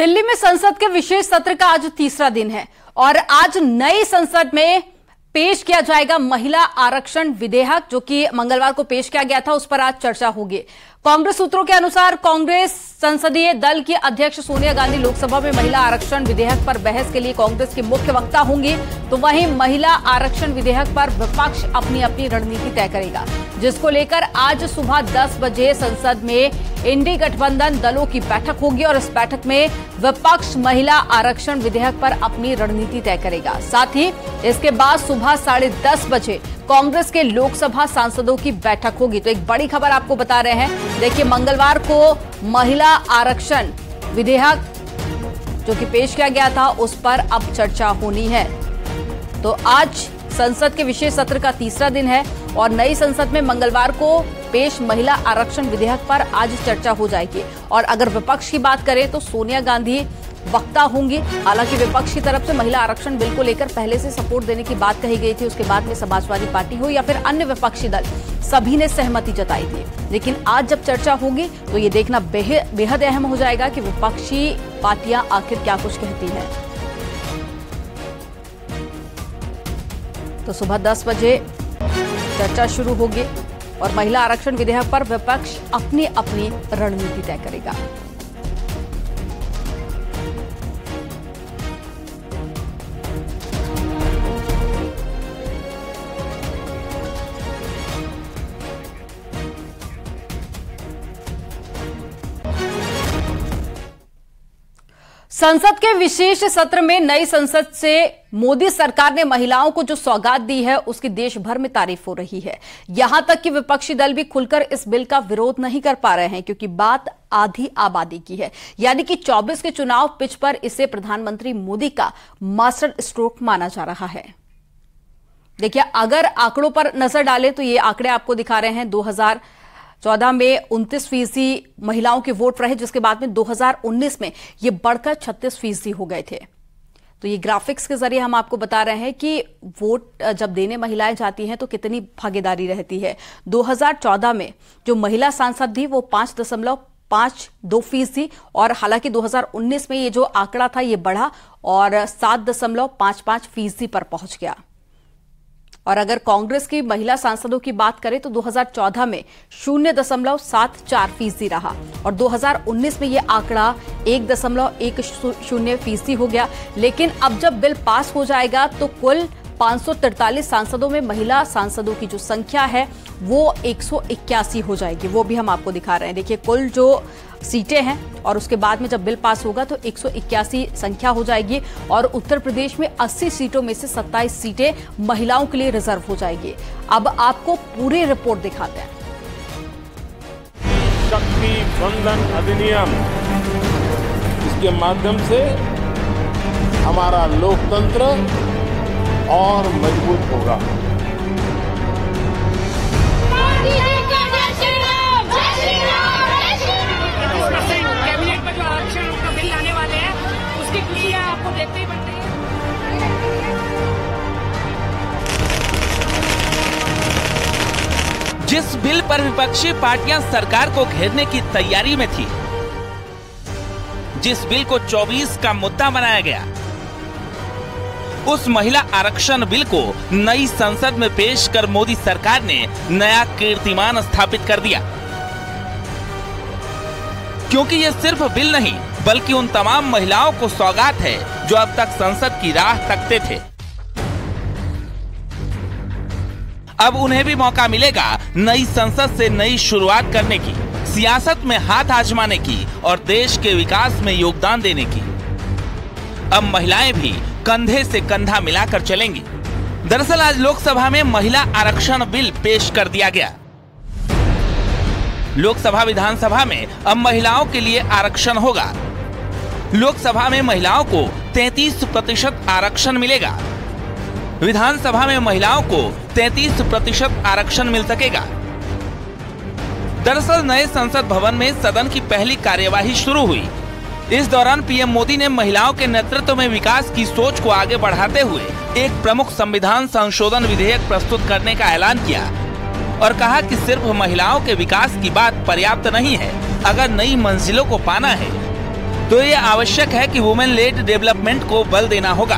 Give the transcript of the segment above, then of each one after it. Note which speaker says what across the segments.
Speaker 1: दिल्ली में संसद के विशेष सत्र का आज तीसरा दिन है और आज नई संसद में पेश किया जाएगा महिला आरक्षण विधेयक, जो कि मंगलवार को पेश किया गया था। उस पर आज चर्चा होगी। कांग्रेस सूत्रों के अनुसार कांग्रेस संसदीय दल की अध्यक्ष सोनिया गांधी लोकसभा में महिला आरक्षण विधेयक पर बहस के लिए कांग्रेस की मुख्य वक्ता होंगी, तो वहीं महिला आरक्षण विधेयक पर विपक्ष अपनी अपनी रणनीति तय करेगा, जिसको लेकर आज सुबह 10 बजे संसद में इंडी गठबंधन दलों की बैठक होगी और इस बैठक में विपक्ष महिला आरक्षण विधेयक पर अपनी रणनीति तय करेगा। साथ ही इसके बाद सुबह 10:30 बजे कांग्रेस के लोकसभा सांसदों की बैठक होगी। तो एक बड़ी खबर आपको बता रहे हैं। देखिए, मंगलवार को महिला आरक्षण विधेयक जो कि पेश किया गया था, उस पर अब चर्चा होनी है। तो आज संसद के विशेष सत्र का तीसरा दिन है और नई संसद में मंगलवार को पेश महिला आरक्षण विधेयक पर आज चर्चा हो जाएगी। और अगर विपक्ष की बात करें तो सोनिया गांधी वक्ता होंगी। हालांकि विपक्ष की तरफ से महिला आरक्षण बिल को लेकर पहले से सपोर्ट देने की बात कही गई थी। उसके बाद में समाजवादी पार्टी हो या फिर अन्य विपक्षी दल, सभी ने सहमति जताई थी। लेकिन आज जब चर्चा होगी तो ये देखना बेहद अहम हो जाएगा कि विपक्षी पार्टियां आखिर क्या कुछ कहती हैं। तो सुबह 10 बजे चर्चा शुरू होगी और महिला आरक्षण विधेयक पर विपक्ष अपनी अपनी रणनीति तय करेगा। संसद के विशेष सत्र में नई संसद से मोदी सरकार ने महिलाओं को जो सौगात दी है, उसकी देश भर में तारीफ हो रही है। यहां तक कि विपक्षी दल भी खुलकर इस बिल का विरोध नहीं कर पा रहे हैं, क्योंकि बात आधी आबादी की है। यानी कि 24 के चुनाव पिच पर इसे प्रधानमंत्री मोदी का मास्टर स्ट्रोक माना जा रहा है। देखिए, अगर आंकड़ों पर नजर डालें तो ये आंकड़े आपको दिखा रहे हैं। 2014 में 29% महिलाओं के वोट रहे, जिसके बाद में 2019 में ये बढ़कर 36% हो गए थे। तो ये ग्राफिक्स के जरिए हम आपको बता रहे हैं कि वोट जब देने महिलाएं जाती हैं तो कितनी भागीदारी रहती है। 2014 में जो महिला सांसद थी वो 5.52% थी और हालांकि 2019 में ये जो आंकड़ा था ये बढ़ा और 7.55% पर पहुंच गया। और अगर कांग्रेस की महिला सांसदों की बात करें तो 2014 में 0.74% रहा और 2019 में यह आंकड़ा 1.10% हो गया। लेकिन अब जब बिल पास हो जाएगा तो कुल 543 सांसदों में महिला सांसदों की जो संख्या है वो 181 हो जाएगी। वो भी हम आपको दिखा रहे हैं। देखिए, कुल जो सीटें हैं और उसके बाद में जब बिल पास होगा तो 181 संख्या हो जाएगी और उत्तर प्रदेश में 80 सीटों में से 27 सीटें महिलाओं के लिए रिजर्व हो जाएगी। अब आपको पूरी रिपोर्ट दिखाते हैं।
Speaker 2: शक्ति बंधन अधिनियम, इसके माध्यम से हमारा लोकतंत्र और मजबूत होगा।
Speaker 3: जिस बिल पर विपक्षी पार्टियां सरकार को घेरने की तैयारी में थी, जिस बिल को 24 का मुद्दा बनाया गया, उस महिला आरक्षण बिल को नई संसद में पेश कर मोदी सरकार ने नया कीर्तिमान स्थापित कर दिया। क्योंकि ये सिर्फ बिल नहीं बल्कि उन तमाम महिलाओं को सौगात है जो अब तक संसद की राह तकते थे। अब उन्हें भी मौका मिलेगा नई संसद से नई शुरुआत करने की, सियासत में हाथ आजमाने की और देश के विकास में योगदान देने की। अब महिलाएं भी कंधे से कंधा मिलाकर चलेंगी। दरअसल आज लोकसभा में महिला आरक्षण बिल पेश कर दिया गया। लोकसभा विधानसभा में अब महिलाओं के लिए आरक्षण होगा। लोकसभा में महिलाओं को 33% आरक्षण मिलेगा। विधानसभा में महिलाओं को 33% आरक्षण मिल सकेगा। दरअसल नए संसद भवन में सदन की पहली कार्यवाही शुरू हुई। इस दौरान पीएम मोदी ने महिलाओं के नेतृत्व में विकास की सोच को आगे बढ़ाते हुए एक प्रमुख संविधान संशोधन विधेयक प्रस्तुत करने का ऐलान किया और कहा कि सिर्फ महिलाओं के विकास की बात पर्याप्त नहीं है। अगर नई मंजिलों को पाना है तो ये आवश्यक है कि वुमेन लेड डेवलपमेंट को बल देना होगा।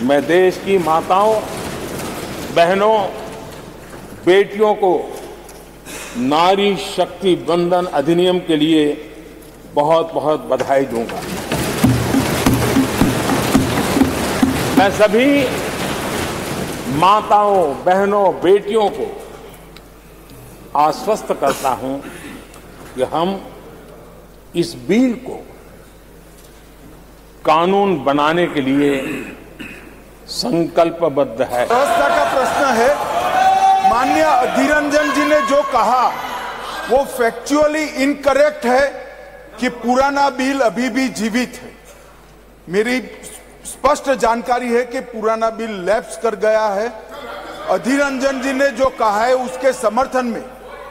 Speaker 2: मैं देश की माताओं, बहनों, बेटियों को नारी शक्ति वंदन अधिनियम के लिए बहुत बहुत बधाई दूंगा। मैं सभी माताओं, बहनों, बेटियों को आश्वस्त करता हूं कि हम इस बिल को कानून बनाने के लिए संकल्पबद्ध है।
Speaker 4: व्यवस्था का प्रश्न है। माननीय अधीर रंजन जी ने जो कहा वो फैक्चुअली इनकरेक्ट है कि पुराना बिल अभी भी जीवित है। मेरी स्पष्ट जानकारी है कि पुराना बिल लैप्स कर गया है। अधीर रंजन जी ने जो कहा है उसके समर्थन में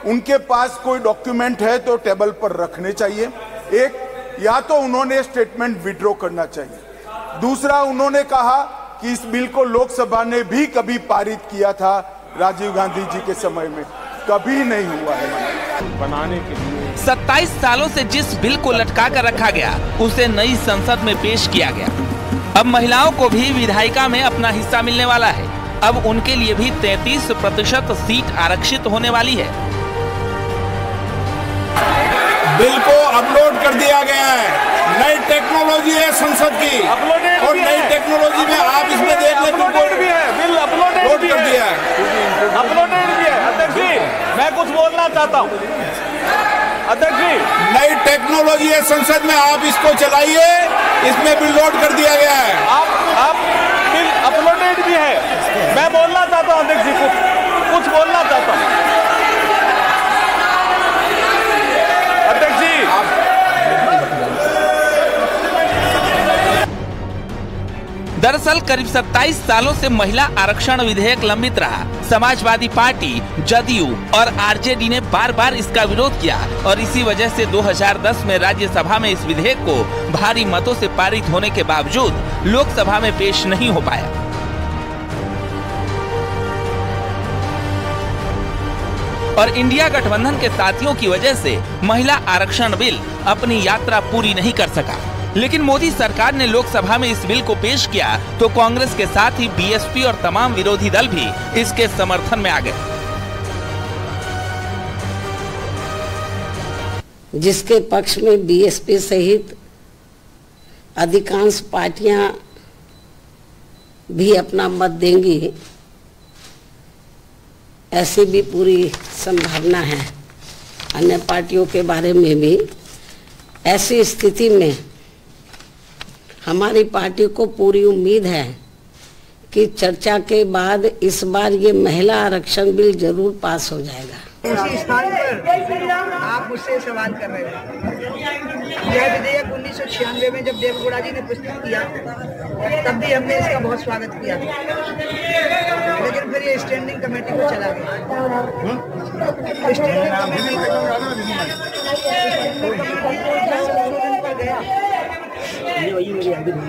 Speaker 4: उनके पास कोई डॉक्यूमेंट है तो टेबल पर रखने चाहिए। एक, या तो उन्होंने स्टेटमेंट विड्रॉ करना चाहिए। दूसरा, उन्होंने कहा कि इस बिल को लोकसभा ने भी कभी पारित किया था राजीव गांधी जी के समय में, कभी नहीं हुआ है।
Speaker 2: बनाने के लिए
Speaker 3: 27 सालों से जिस बिल को लटका कर रखा गया उसे नई संसद में पेश किया गया। अब महिलाओं को भी विधायिका में अपना हिस्सा मिलने वाला है। अब उनके लिए भी 33% सीट आरक्षित होने वाली है।
Speaker 4: बिल को अपलोड कर दिया गया है। नई टेक्नोलॉजी है संसद की, और नई टेक्नोलॉजी में आप इसमें देख लें,
Speaker 5: अपलोडेड भी है, बिल अपलोडेड
Speaker 4: कर दिया है,
Speaker 5: अपलोडेड भी है। अध्यक्ष जी, मैं कुछ बोलना चाहता हूँ। अध्यक्ष जी,
Speaker 4: नई टेक्नोलॉजी है संसद में, आप इसको चलाइए। इसमें बिल लोड कर दिया गया है।
Speaker 5: आप बिल अपलोडेड भी है। मैं बोलना चाहता हूँ अध्यक्ष जी, कुछ बोलना चाहता हूँ। अध्यक्ष जी,
Speaker 3: दरअसल करीब 27 सालों से महिला आरक्षण विधेयक लंबित रहा। समाजवादी पार्टी, जदयू और आरजेडी ने बार बार इसका विरोध किया और इसी वजह से 2010 में राज्यसभा में इस विधेयक को भारी मतों से पारित होने के बावजूद लोकसभा में पेश नहीं हो पाया। और इंडिया गठबंधन के साथियों की वजह से महिला आरक्षण बिल अपनी यात्रा पूरी नहीं कर सका। लेकिन मोदी सरकार ने लोकसभा में इस बिल को पेश किया तो कांग्रेस के साथ ही बीएसपी और तमाम विरोधी दल भी इसके समर्थन में आ गए।
Speaker 6: जिसके पक्ष में बीएसपी सहित अधिकांश पार्टियां भी अपना मत देंगी, ऐसी भी पूरी संभावना है। अन्य पार्टियों के बारे में भी ऐसी स्थिति में हमारी पार्टी को पूरी उम्मीद है कि चर्चा के बाद इस बार ये महिला आरक्षण बिल जरूर पास हो जाएगा।
Speaker 7: उसी स्थान पर आप मुझसे सवाल कर रहे हैं। यह विधेयक 1996 में जब देवगौड़ा जी ने प्रस्तुत किया तब भी हमने इसका बहुत स्वागत किया, लेकिन फिर ये स्टैंडिंग कमेटी को चला गया। स्टैंडिंग कमेटी संशोधन पर गया,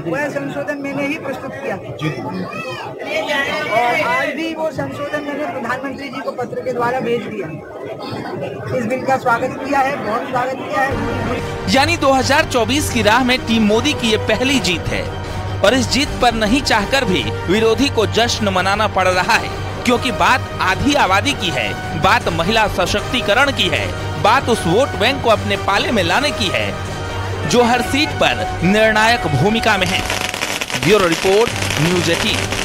Speaker 7: वह संशोधन मैंने ही प्रस्तुत किया और आज भी वो संशोधन मैंने प्रधानमंत्री जी को पत्र के द्वारा भेज दिया। इस बिल का स्वागत किया है, बहुत स्वागत किया है।
Speaker 3: यानी 2024 की राह में टीम मोदी की ये पहली जीत है और इस जीत पर नहीं चाहकर भी विरोधी को जश्न मनाना पड़ रहा है, क्योंकि बात आधी आबादी की है, बात महिला सशक्तिकरण की है, बात उस वोट बैंक को अपने पाले में लाने की है जो हर सीट पर निर्णायक भूमिका में है। Bureau report, news 18।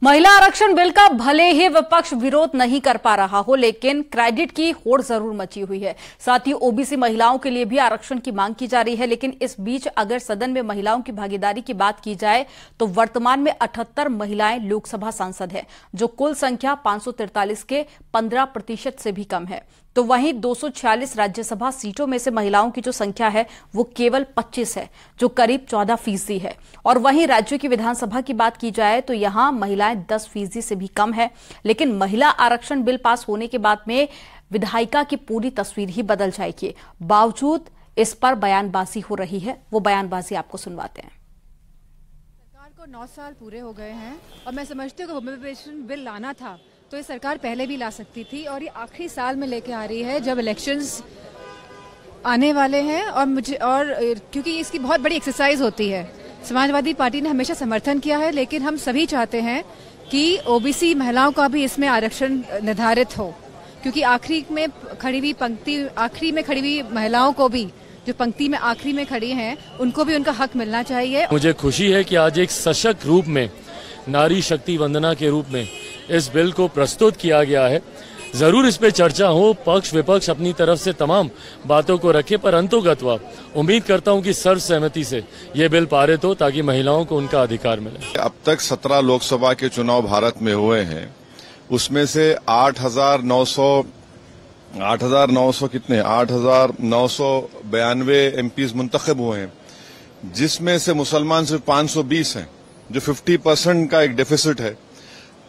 Speaker 1: महिला आरक्षण बिल का भले ही विपक्ष विरोध नहीं कर पा रहा हो, लेकिन क्रेडिट की होड़ जरूर मची हुई है। साथ ही ओबीसी महिलाओं के लिए भी आरक्षण की मांग की जा रही है। लेकिन इस बीच अगर सदन में महिलाओं की भागीदारी की बात की जाए तो वर्तमान में 78 महिलाएं लोकसभा सांसद हैं, जो कुल संख्या 543 के 15% से भी कम है। तो वहीं 246 राज्यसभा सीटों में से महिलाओं की जो संख्या है वो केवल 25 है, जो करीब 14% है। और वहीं राज्यों की विधानसभा की बात की जाए तो यहां महिलाएं 10% से भी कम है। लेकिन महिला आरक्षण बिल पास होने के बाद में विधायिका की पूरी तस्वीर ही बदल जाएगी। बावजूद इस पर बयानबाजी हो रही है। वो बयानबाजी आपको सुनवाते हैं।
Speaker 8: सरकार को 9 साल पूरे हो गए हैं और मैं समझती हूँ कि वुमेन बिल लाना था तो ये सरकार पहले भी ला सकती थी, और ये आखिरी साल में लेके आ रही है जब इलेक्शंस आने वाले हैं। और क्योंकि इसकी बहुत बड़ी एक्सरसाइज होती है। समाजवादी पार्टी ने हमेशा समर्थन किया है, लेकिन हम सभी चाहते हैं कि ओबीसी महिलाओं का भी इसमें आरक्षण निर्धारित हो, क्योंकि आखिरी में खड़ी हुई महिलाओं को भी, जो पंक्ति में आखिरी में खड़ी हैं, उनको भी उनका हक मिलना चाहिए।
Speaker 9: मुझे खुशी है कि आज एक सशक्त रूप में, नारी शक्ति वंदना के रूप में इस बिल को प्रस्तुत किया गया है। जरूर इस पे चर्चा हो, पक्ष विपक्ष अपनी तरफ से तमाम बातों को रखे, पर अंतोगत्वा उम्मीद करता हूं कि सर्वसहमति से ये बिल पारित हो ताकि महिलाओं को उनका अधिकार मिले।
Speaker 10: अब तक 17 लोकसभा के चुनाव भारत में हुए हैं, उसमें से 8,992 एमपीज मुंतखब हुए हैं, जिसमें से मुसलमान सिर्फ 520 हैं, जो 50% का एक डेफिसिट है।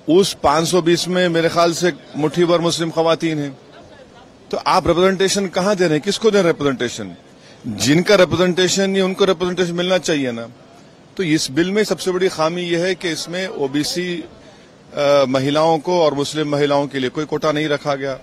Speaker 10: उस 520 में मेरे ख्याल से मुट्ठी भर मुस्लिम खवातीन हैं। तो आप रिप्रेजेंटेशन कहाँ दे रहे हैं, किसको दे रहे हैं रिप्रेजेंटेशन? जिनका रिप्रेजेंटेशन नहीं, उनको रिप्रेजेंटेशन मिलना चाहिए ना। तो इस बिल में सबसे बड़ी खामी यह है कि इसमें ओबीसी महिलाओं को और मुस्लिम महिलाओं के लिए कोई कोटा नहीं रखा गया।